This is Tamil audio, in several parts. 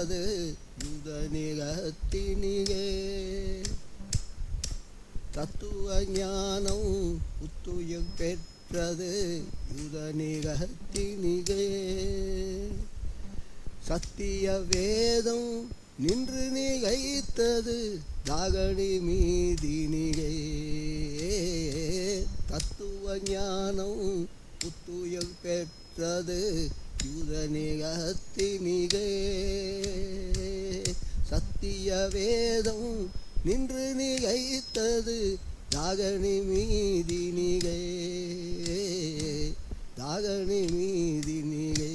பெற்றது யுதநிகத்தினிகே. தத்துவ ஞானம் புத்துயிர் பெற்றது யுதநிகத்தினிகே. சத்திய வேதம் நின்று நிகைத்தது தாகணி மீதினிகே. தத்துவ ஞானம் புத்துயிர் பெற்றது யுதநிகத்தினிகே. சத்திய வேதம் நின்று நிகைத்தது தாகணி மீதினிகே. தாகணி மீதினிகே.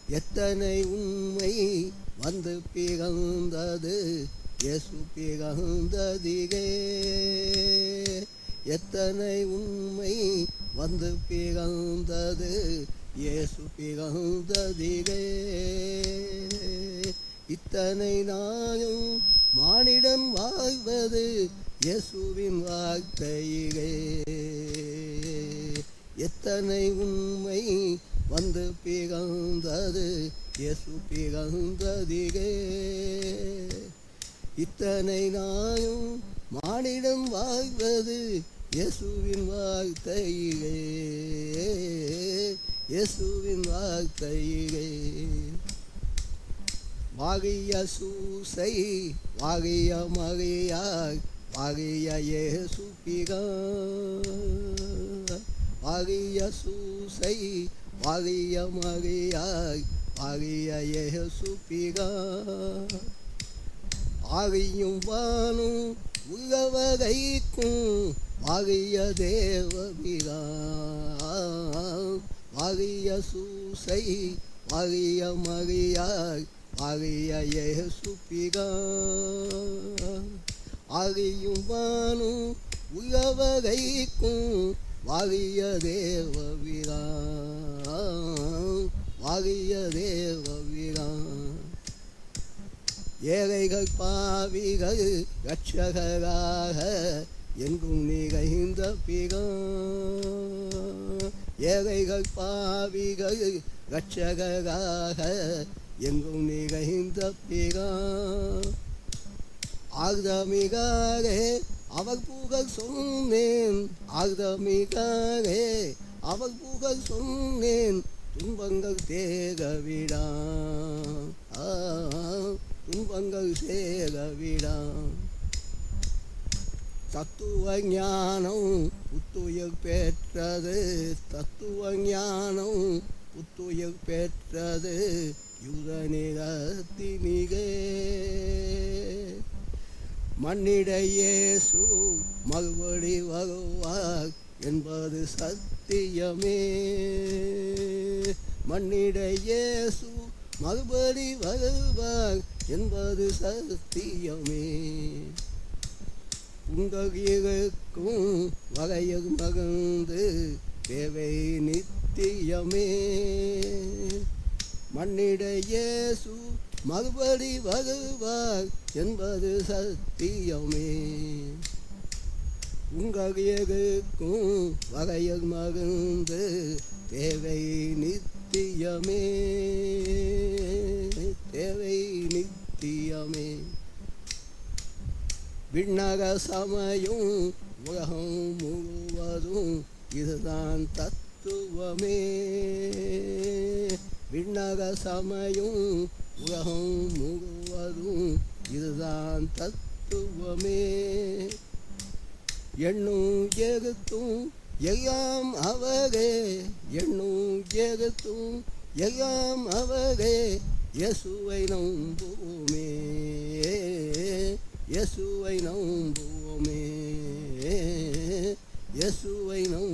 எத்தனை உண்மை வந்து பிறந்தது இயேசு பிறந்ததிகே. எத்தனை உண்மை வந்து பிறந்தது இயேசு பிறந்ததிகே. இத்தனை நாளும் மானிடன் வாழ்வது இயேசுவின் வார்த்தையிலே. எத்தனை உண்மை வந்து பிறந்தது இயேசு பிறந்ததிலே. இத்தனை நாளும் மானிடன் வாழ்வது இயேசுவின் வார்த்தையிலே. இயேசுவின் வார்த்தையிலே. வாகிய சூசை வாகிய மரியாய் வாகிய இயேசு பிறந்தார். வாகிய சூசை வாகிய மரியாய் வாகிய இயேசு பிறந்தார். ஆகியும் வானும் உலவகைக்கும் வாகிய தேவபிரான். வாகிய சூசை வாகிய மரியாய் வாகிய இயேசு பிறந்தார். ஆகியும் வானும் உலவகைக்கும் வாகிய தேவபிரான். வாகிய தேவபிரான். ஏழைகள் பாவிகள் இரட்சகராக எங்கும் நிறைந்த பிரான். ஏழைகள் பாவிகள் இரட்சகராக எங்கும் நிறைந்த பிரான். ஆர்தமிகாரே அவர் புகழ் சொன்னேன். ஆர்தமிகாரே அவர் புகழ் சொன்னேன். துன்பங்கள் தேகவிடான். துன்பங்கள் சேகவிடான். தத்துவ ஞானம் புத்துயிர் பெற்றது. தத்துவ ஞானம் புத்துயிர் பெற்றது யுதநிகத்தினிகே. மண்ணிட இயேசு மறுபடி வருவார் என்பது சத்தியமே. மண்ணிட இயேசு மறுபடி வருவார் என்பது சத்தியமே. உங்கள் இருக்கும் வகையில் மகிழ்ந்து தேவை நித்தியமே. மண்ணிட இயேசு மறுபடி வருவார் என்பது சத்தியமே. உங்கள் இருக்கும் வகையில் மகிழ்ந்து தேவை நித்தியமே. தேவை நித்தியமே. விண்ணக சமயம் உலகம் முழுவதும் இதுதான் தத்துவமே. விண்ணக சமயம் உலகம் முழுவதும் இதுதான் தத்துவமே. எண்ணும் எழுத்தும் எல்லாம் அவரே. எண்ணும் எழுத்தும் எல்லாம் அவரே. இயேசுவை நம்புவோமே. இயேசுவை நம்புவோமே. இயேசுவை நம்புவோமே.